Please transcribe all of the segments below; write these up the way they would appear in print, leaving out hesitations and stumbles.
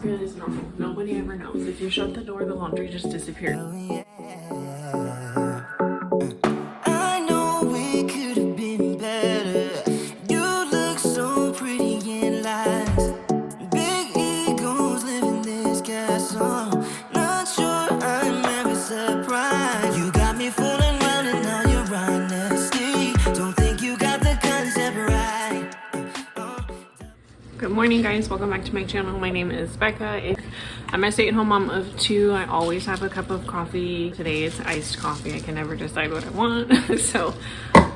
good as normal. Nobody ever knows. If you shut the door, the laundry just disappears. I know we could have been better. You look so pretty in lies. Big egos live in this castle. Not sure I'm ever surprised. You got me fooling around and now you're honesty. Don't think you got the concept right. Good morning, guys. Welcome back to my channel. My name is Becca. I'm a stay-at-home mom of two. I always have a cup of coffee. Today it's iced coffee. I can never decide what I want. So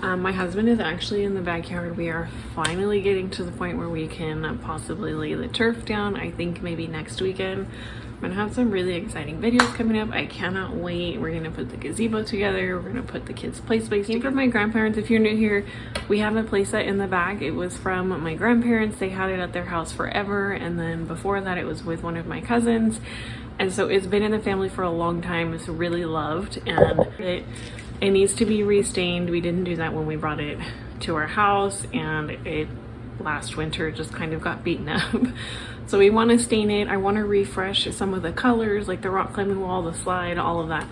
my husband is actually in the backyard. We are finally getting to the point where we can possibly lay the turf down. I think maybe next weekend. I'm gonna have some really exciting videos coming up. I cannot wait. We're gonna put the gazebo together. We're gonna put the kids' play space. Came from my grandparents. If you're new here, we have a playset in the back. It was from my grandparents. They had it at their house forever, and then before that it was with one of my cousins, and so it's been in the family for a long time. It's really loved, and it needs to be restained. We didn't do that when we brought it to our house, and it last winter just kind of got beaten up. So we want to stain it. I want to refresh some of the colors, like the rock climbing wall, the slide, all of that.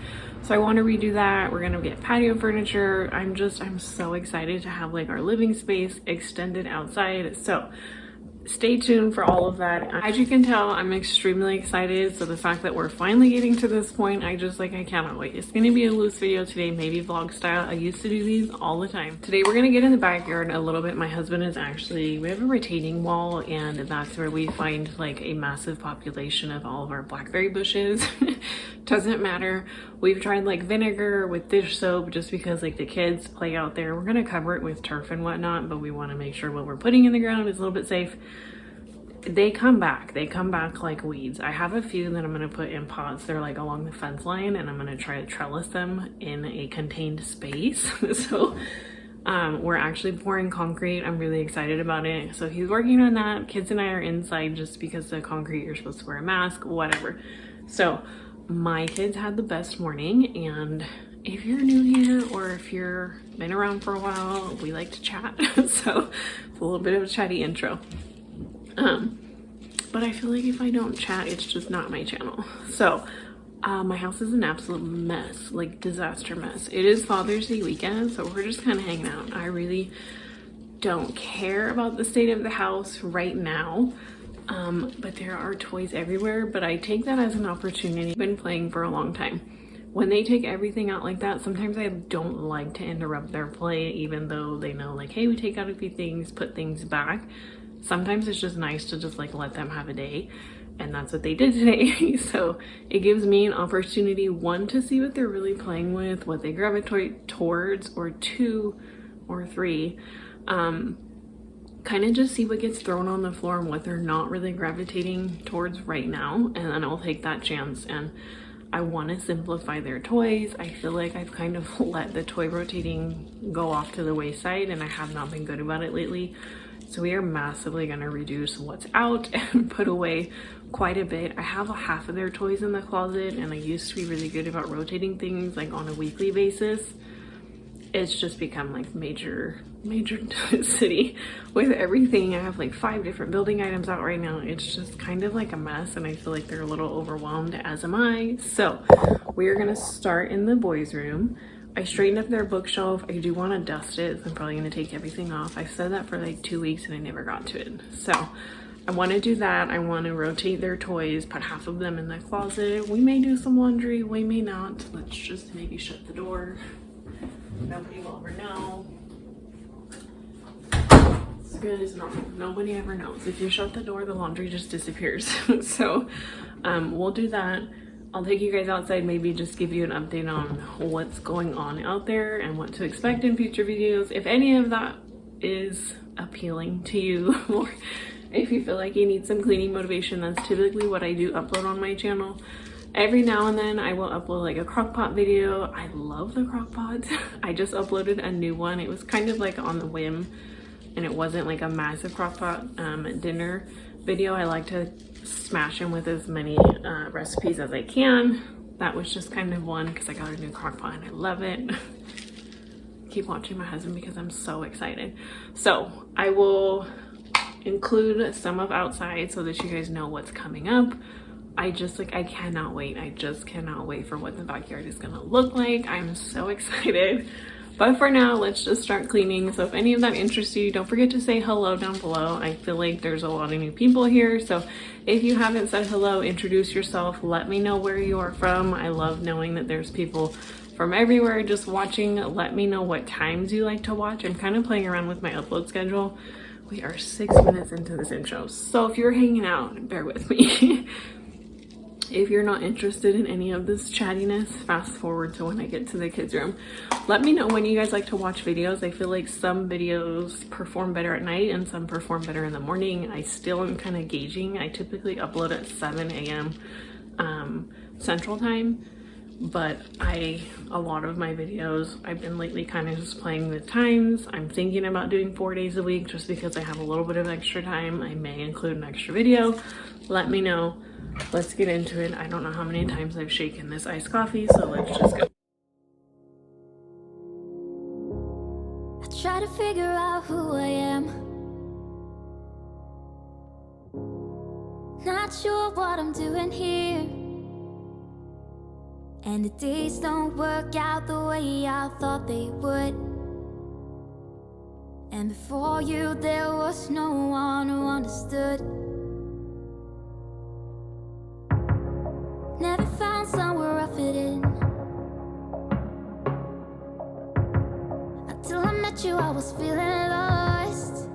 So I want to redo that. We're gonna get patio furniture. I'm so excited to have like our living space extended outside. So stay tuned for all of that. As you can tell, I'm extremely excited. So the fact that we're finally getting to this point, I cannot wait. It's gonna be a loose video today, maybe vlog style. I used to do these all the time. Today we're gonna get in the backyard a little bit. My husband is we have a retaining wall, and that's where we find like a massive population of all of our blackberry bushes. Doesn't matter. We've tried like vinegar with dish soap just because like the kids play out there. We're gonna cover it with turf and whatnot, but we want to make sure what we're putting in the ground is a little bit safe. They come back like weeds. I have a few that I'm gonna put in pots. They're like along the fence line, and I'm gonna try to trellis them in a contained space. So we're actually pouring concrete. I'm really excited about it. So he's working on that. Kids and I are inside just because the concrete, you're supposed to wear a mask, whatever. So my kids had the best morning, and if you're new here or if you're been around for a while, we like to chat. So it's a little bit of a chatty intro. But I feel like if I don't chat, it's just not my channel. So my house is an absolute mess, like disaster mess. It is Father's Day weekend, so we're just kind of hanging out. I really don't care about the state of the house right now. But there are toys everywhere, but I take that as an opportunity. I've been playing for a long time. When they take everything out like that, sometimes I don't like to interrupt their play, even though they know like, hey, we take out a few things, put things back. Sometimes it's just nice to just like let them have a day, and that's what they did today. So it gives me an opportunity, one, to see what they're really playing with, what they gravitate towards, or two or three, kind of just see what gets thrown on the floor and what they're not really gravitating towards right now, and then I'll take that chance. And I want to simplify their toys. I feel like I've kind of let the toy rotating go off to the wayside, and I have not been good about it lately. So we are massively going to reduce what's out and put away quite a bit. I have half of their toys in the closet, and I used to be really good about rotating things like on a weekly basis. It's just become like major city with everything. I have like 5 different building items out right now. It's just kind of like a mess, and I feel like they're a little overwhelmed, as am I. So we're gonna start in the boys' room. I straightened up their bookshelf. I do want to dust it, so I'm probably gonna take everything off. I've said that for like 2 weeks and I never got to it. So I want to do that. I want to rotate their toys, put half of them in the closet. We may do some laundry, we may not. Let's just maybe shut the door. Nobody will ever know. It's good as normal. Nobody ever knows. If you shut the door, the laundry just disappears. So we'll do that. I'll take you guys outside, maybe just give you an update on what's going on out there and what to expect in future videos. If any of that is appealing to you, or if you feel like you need some cleaning motivation, that's typically what I do upload on my channel. Every now and then I will upload like a crockpot video. I love the crockpots. I just uploaded a new one. It was kind of like on the whim, and it wasn't like a massive crockpot dinner video. I like to smash in with as many recipes as I can. That was just kind of one because I got a new crockpot and I love it. Keep watching my husband because I'm so excited. So I will include some of outside so that you guys know what's coming up. I cannot wait. I just cannot wait for what the backyard is gonna look like. I'm so excited. But for now, let's just start cleaning. So if any of that interests you, don't forget to say hello down below. I feel like there's a lot of new people here. So if you haven't said hello, introduce yourself. Let me know where you are from. I love knowing that there's people from everywhere just watching. Let me know what times you like to watch. I'm kind of playing around with my upload schedule. We are 6 minutes into this intro. So if you're hanging out, bear with me. If you're not interested in any of this chattiness, fast forward to when I get to the kids' room. Let me know when you guys like to watch videos. I feel like some videos perform better at night and some perform better in the morning. I still am kind of gauging. I typically upload at 7 a.m. Central Time, but a lot of my videos, I've been lately kind of just playing with times. I'm thinking about doing 4 days a week just because I have a little bit of extra time. I may include an extra video. Let me know. Let's get into it. I don't know how many times I've shaken this iced coffee, so let's just go. I try to figure out who I am. Not sure what I'm doing here. And the days don't work out the way I thought they would. And before you, there was no one who understood. Never found somewhere I fit in. Until I met you, I was feeling lost.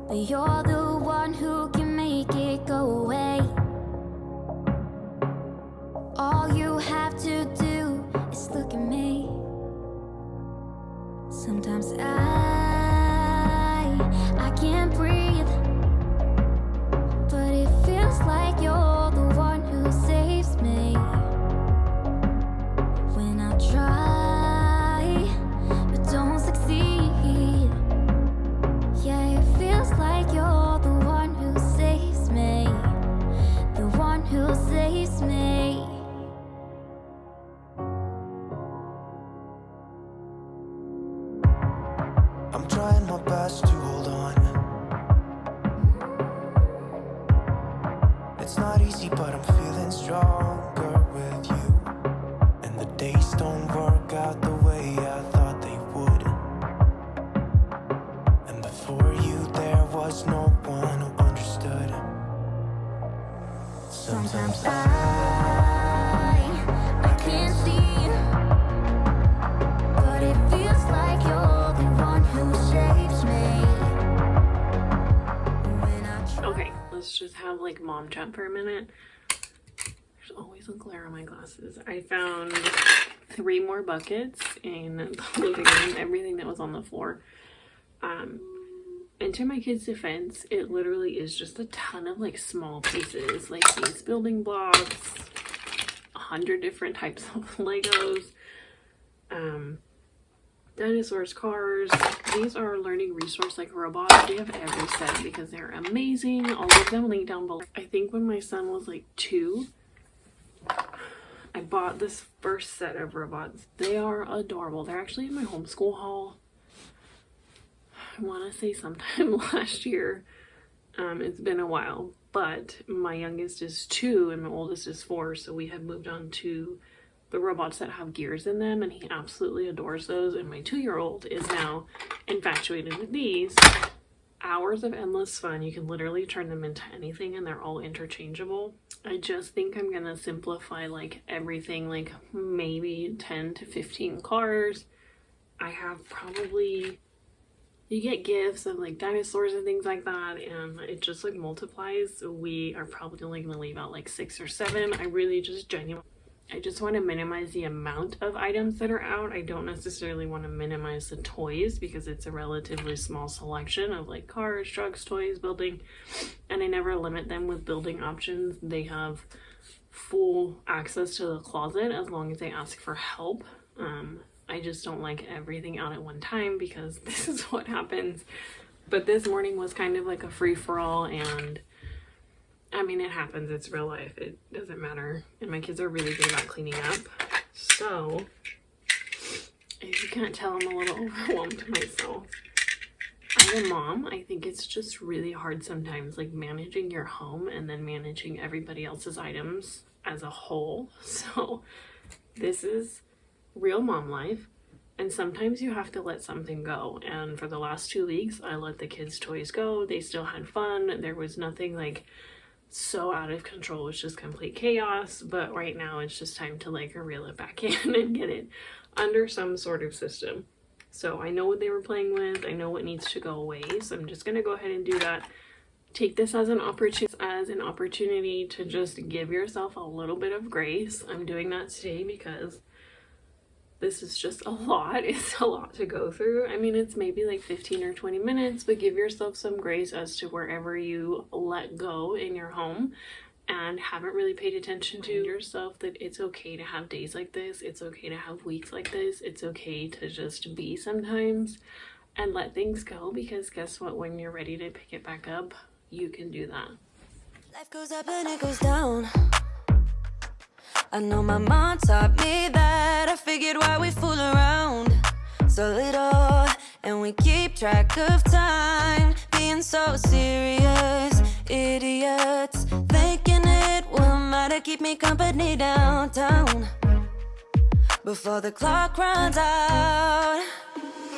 But you're the one who can make it go away. All you have to do is look at me. Sometimes I can't breathe, but it feels like you're the one who saves me. When I try, but don't succeed. Yeah, it feels like you're the one who saves me. The one who saves me. I'm trying my best to hold on. It's not easy, but I'm feeling stronger with you. And the days don't work out the way I thought they would. And before you, there was no one who understood. Sometimes I can't see, but it feels like you're the one who saves me. When I try. Okay, let's just have like mom chat for a minute. There's always a glare on my glasses. I found 3 more buckets in the living room, everything that was on the floor. And to my kids' defense, it literally is just a ton of like small pieces, like these building blocks, 100 different types of Legos, dinosaurs, cars. These are learning resource like robots. We have every set because they're amazing. All of them linked down below. I think when my son was like 2, I bought this first set of robots. They are adorable. They're actually in my homeschool haul. I want to say sometime last year. It's been a while, but my youngest is 2 and my oldest is 4, so we have moved on to the robots that have gears in them, and he absolutely adores those. And my 2-year-old is now infatuated with these. Hours of endless fun. You can literally turn them into anything and they're all interchangeable. I just think I'm gonna simplify like everything, like maybe 10 to 15 cars. I have probably, you get gifts of like dinosaurs and things like that, and it just like multiplies. We are probably only gonna leave out like 6 or 7. I really I just want to minimize the amount of items that are out. I don't necessarily want to minimize the toys because it's a relatively small selection of like cars, trucks, toys, building, and I never limit them with building options. They have full access to the closet as long as they ask for help. I just don't like everything out at one time because this is what happens. But this morning was kind of like a free-for-all, and I mean, it happens. It's real life. It doesn't matter. And my kids are really good about cleaning up. So, if you can't tell, I'm a little overwhelmed myself. As a mom, I think it's just really hard sometimes, like managing your home and then managing everybody else's items as a whole. So this is real mom life. And sometimes you have to let something go. And for the last 2 weeks, I let the kids' toys go. They still had fun. There was nothing like so out of control. It was just complete chaos. But right now it's just time to like reel it back in and get it under some sort of system. So I know what they were playing with. I know what needs to go away. So I'm just going to go ahead and do that. Take this as an opportunity to just give yourself a little bit of grace. I'm doing that today because this is just a lot. It's a lot to go through. I mean, it's maybe like 15 or 20 minutes, but give yourself some grace as to wherever you let go in your home and haven't really paid attention to yourself, that it's okay to have days like this. It's okay to have weeks like this. It's okay to just be sometimes and let things go, because guess what? When you're ready to pick it back up, you can do that. Life goes up and it goes down. I know my mom taught me that. I figured why we fool around so little, and we keep track of time, being so serious, idiots, thinking it will matter, keep me company downtown before the clock runs out.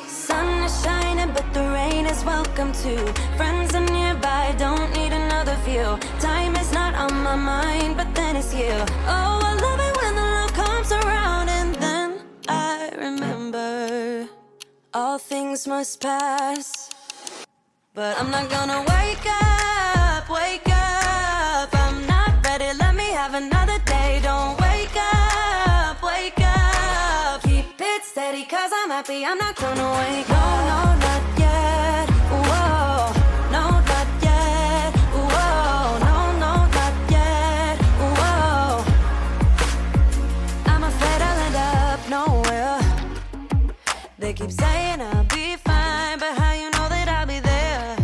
Sun is shining, but the rain is welcome too. Friends are nearby, don't need another view. Time is not on my mind, but then it's you. Oh, I love it when the love comes around, and then I remember all things must pass. But I'm not gonna wake up, wake up. I'm not ready, let me have another day. Don't wake up, wake up. Keep it steady, cause I'm happy, I'm not gonna wake up. No, no, not yet, whoa. No, not yet, whoa. No, no, not yet, whoa. I'm afraid I'll end up nowhere. They keep saying I'll be fine, but how you know that I'll be there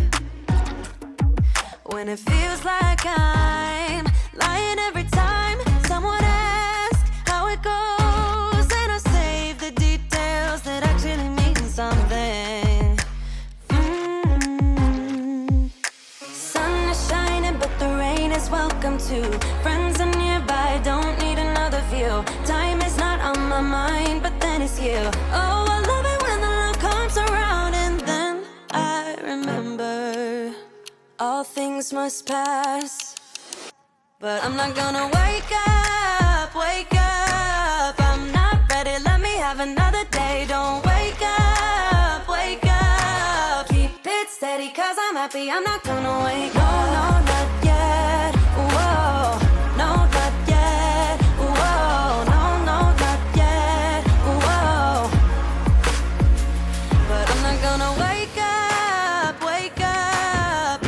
when it feels like I'm lying every time someone asks how it goes, and I save the details that actually mean something. Sun is shining, but the rain is welcome too. Friends are nearby, don't need another view. Time is not on my mind, but then it's you. Oh, I love it when the love comes around, and then I remember all things must pass. But I'm not gonna wake up, wake up. I'm not ready, let me have another day. Don't wake up, wake up. Keep it steady, cause I'm happy, I'm not gonna wake up. No, no, not yet, whoa. No, not yet, whoa. No, no, not yet, whoa. But I'm not gonna wake up, wake up.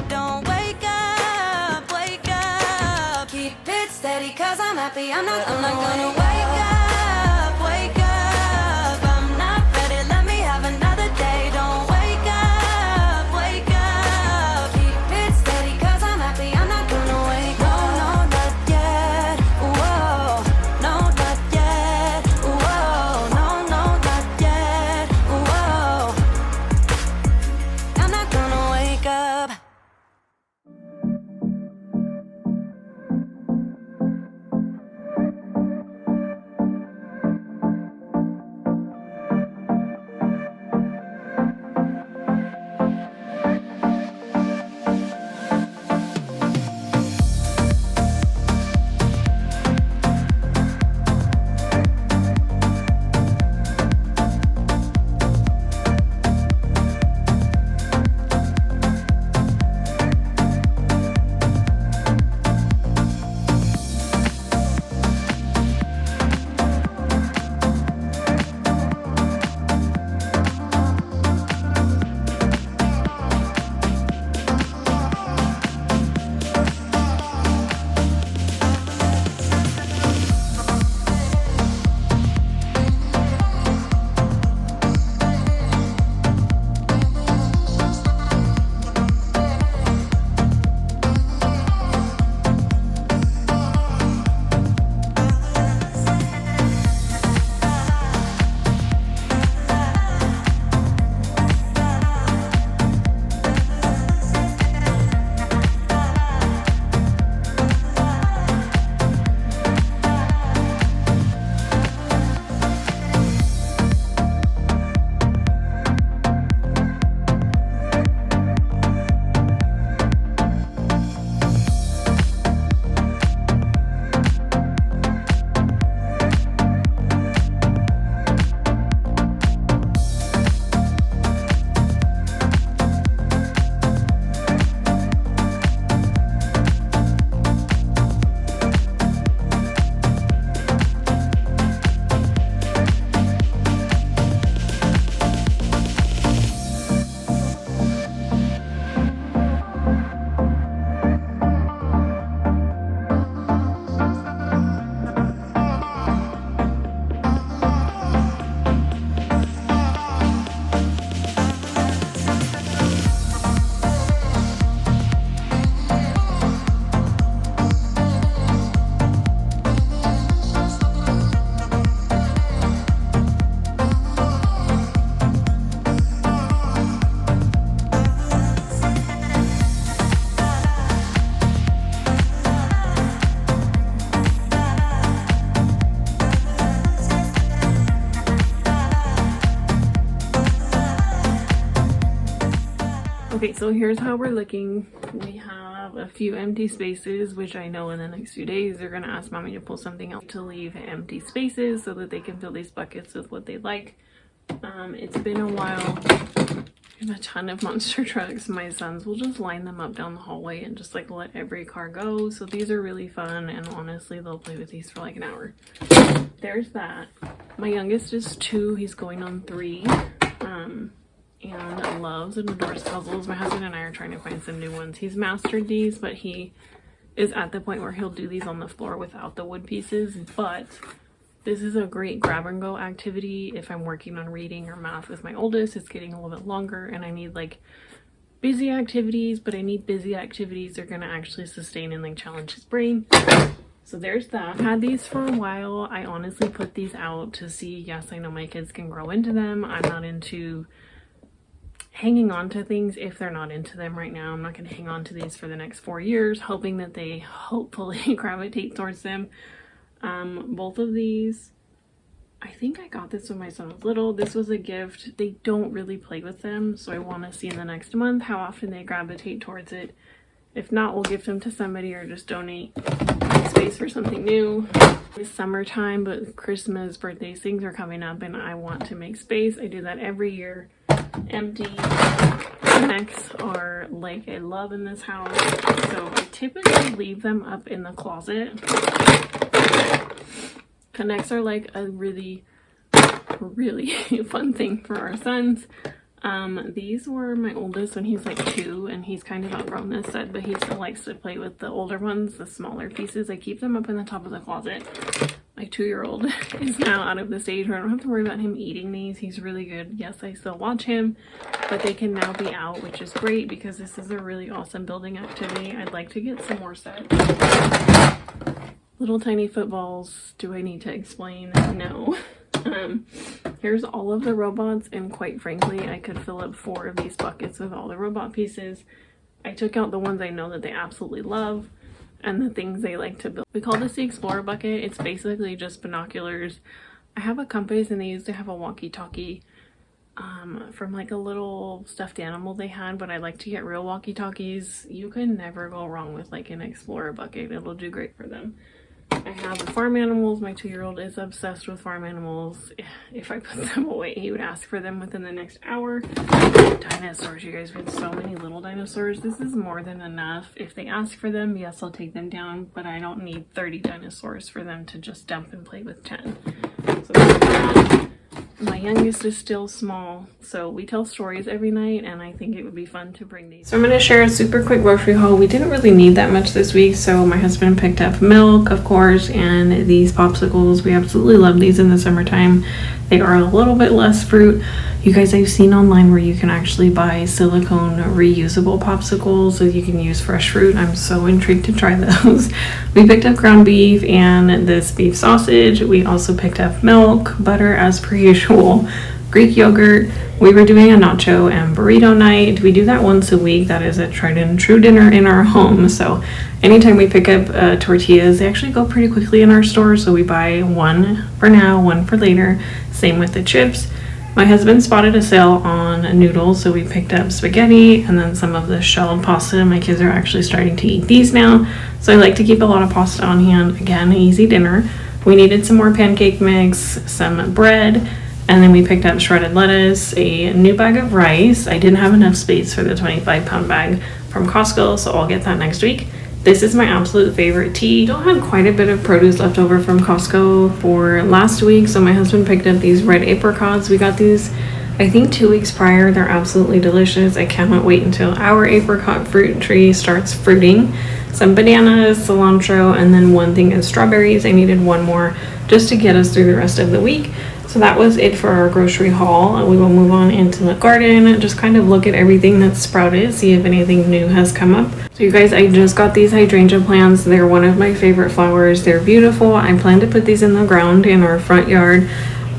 Don't wake up, wake up. Keep it steady, cause I'm happy, I'm not gonna wake up, wake up. I'm not ready, let me have another day. Don't wake up, wake up. Keep it steady, cause I'm happy, I'm not gonna wake up. No, no, not yet, whoa. No, not yet, whoa. No, no, not yet, whoa. I'm not gonna wake up. right, so here's how we're looking. We have a few empty spaces, which I know in the next few days they're gonna ask mommy to pull something out to leave empty spaces so that they can fill these buckets with what they like. It's been a while. We have a ton of monster trucks. My sons will just line them up down the hallway and just like let every car go. So these are really fun, and honestly they'll play with these for like an hour. There's that. My youngest is 2, he's going on 3. And loves and adores puzzles. My husband and I are trying to find some new ones. He's mastered these, but he is at the point where he'll do these on the floor without the wood pieces. But this is a great grab and go activity if I'm working on reading or math with my oldest. It's getting a little bit longer and I need like busy activities, but I need busy activities that are going to actually sustain and like challenge his brain. So there's that. I've had these for a while. I honestly put these out to see, yes, I know my kids can grow into them. I'm not into hanging on to things if they're not into them right now. I'm not going to hang on to these for the next 4 years, hoping that they hopefully gravitate towards them. Both of these, I think I got this when my son was little. This was a gift. They don't really play with them, so I want to see in the next month how often they gravitate towards it. If not, we'll gift them to somebody or just donate space for something new. It's summertime, but Christmas, birthdays, things are coming up and I want to make space. I do that every year. Empty connects are like a love in this house, so I typically leave them up in the closet. Connects are like a really fun thing for our sons. These were my oldest when he's like 2, and he's kind of outgrown this set, but he still likes to play with the older ones, the smaller pieces. I keep them up in the top of the closet. My 2-year-old is now out of the stage where I don't have to worry about him eating these. He's really good. Yes, I still watch him, but they can now be out, which is great because this is a really awesome building activity. I'd like to get some more sets. Little tiny footballs. Do I need to explain? No. Here's all of the robots, and quite frankly, I could fill up 4 of these buckets with all the robot pieces. I took out the ones I know that they absolutely love and the things they like to build. We call this the Explorer bucket. It's basically just binoculars. I have a compass, and they used to have a walkie-talkie from like a little stuffed animal they had, but I like to get real walkie-talkies. You can never go wrong with like an Explorer bucket. It'll do great for them. I have the farm animals. My 2-year-old is obsessed with farm animals. If I put them away, he would ask for them within the next hour. Dinosaurs, you guys, we have so many little dinosaurs. This is more than enough. If they ask for them, yes, I'll take them down, but I don't need 30 dinosaurs for them to just dump and play with 10. So that's that. My youngest is still small, so we tell stories every night, and I think it would be fun to bring these. So I'm going to share a super quick grocery haul. We didn't really need that much this week, so my husband picked up milk, of course, and these popsicles. We absolutely love these in the summertime. They are a little bit less fruit. You guys, I've seen online where you can actually buy silicone reusable popsicles so you can use fresh fruit. I'm so intrigued to try those. We picked up ground beef and this beef sausage. We also picked up milk, butter as per usual, Greek yogurt. We were doing a nacho and burrito night. We do that once a week. That is a tried and true dinner in our home. So anytime we pick up tortillas, they actually go pretty quickly in our store. So we buy one for now, one for later. Same with the chips. My husband spotted a sale on noodles, so we picked up spaghetti and then some of the shelled pasta. My kids are actually starting to eat these now, so I like to keep a lot of pasta on hand. Again, an easy dinner. We needed some more pancake mix, some bread, and then we picked up shredded lettuce, a new bag of rice. I didn't have enough space for the 25-pound bag from Costco, so I'll get that next week. This is my absolute favorite tea. Still had quite a bit of produce left over from Costco for last week, so my husband picked up these red apricots. We got these, I think, 2 weeks prior. They're absolutely delicious. I cannot wait until our apricot fruit tree starts fruiting. Some bananas, cilantro, and then one thing is strawberries. I needed one more just to get us through the rest of the week. So that was it for our grocery haul. We will move on into the garden and just kind of look at everything that's sprouted, see if anything new has come up. So you guys, I just got these hydrangea plants. They're one of my favorite flowers. They're beautiful. I plan to put these in the ground in our front yard,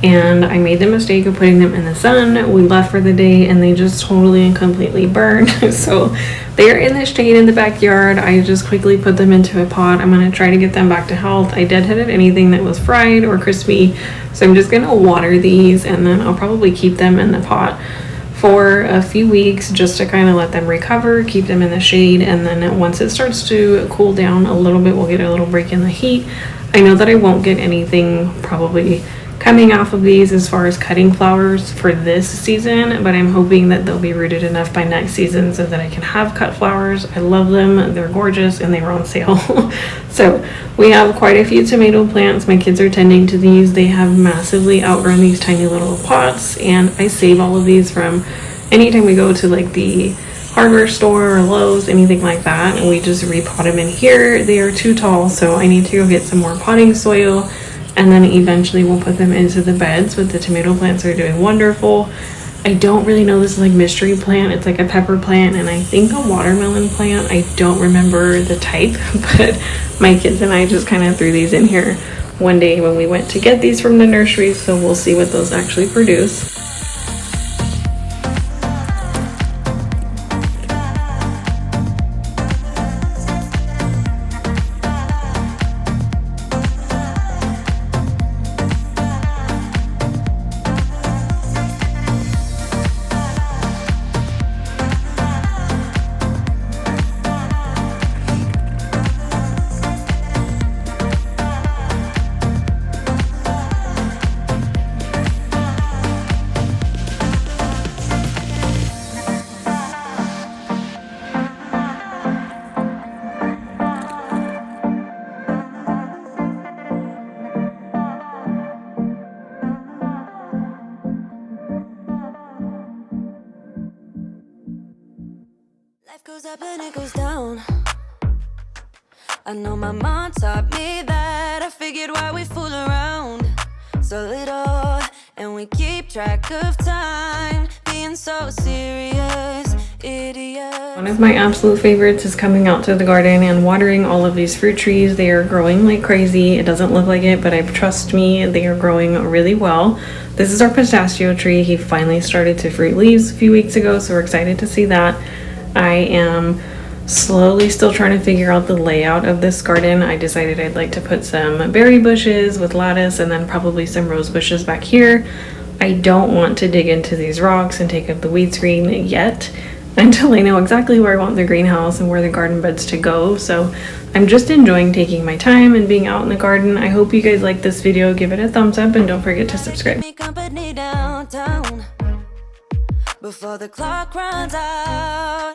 and I made the mistake of putting them in the sun. We left for the day and they just totally and completely burned. So they're in the shade in the backyard. I just quickly put them into a pot. I'm going to try to get them back to health. I deadheaded anything that was fried or crispy, so I'm just going to water these and then I'll probably keep them in the pot for a few weeks just to kind of let them recover, keep them in the shade, and then once it starts to cool down a little bit, we'll get a little break in the heat. I know that I won't get anything probably coming off of these as far as cutting flowers for this season, but I'm hoping that they'll be rooted enough by next season so that I can have cut flowers. I love them, they're gorgeous, and they were on sale. So we have quite a few tomato plants. My kids are tending to these. They have massively outgrown these tiny little pots, and I save all of these from anytime we go to like the hardware store or Lowe's, anything like that, and we just repot them in here. They are too tall, so I need to go get some more potting soil, and then eventually we'll put them into the beds. But the tomato plants are doing wonderful. I don't really know this like mystery plant. It's like a pepper plant and I think a watermelon plant. I don't remember the type, but my kids and I just kind of threw these in here one day when we went to get these from the nursery, so we'll see what those actually produce. Life goes up and it goes down. I know my mom taught me that. I figured why we fool around so little, and we keep track of time, being so serious, idiot. One of my absolute favorites is coming out to the garden and watering all of these fruit trees. They are growing like crazy. It doesn't look like it, but trust me, they are growing really well. This is our pistachio tree. He finally started to fruit leaves a few weeks ago, so we're excited to see that. I am slowly still trying to figure out the layout of this garden. I decided I'd like to put some berry bushes with lattice and then probably some rose bushes back here. I don't want to dig into these rocks and take up the weed screen yet until I know exactly where I want the greenhouse and where the garden beds to go. So I'm just enjoying taking my time and being out in the garden. I hope you guys like this video. Give it a thumbs up and don't forget to subscribe. Company downtown before the clock runs out.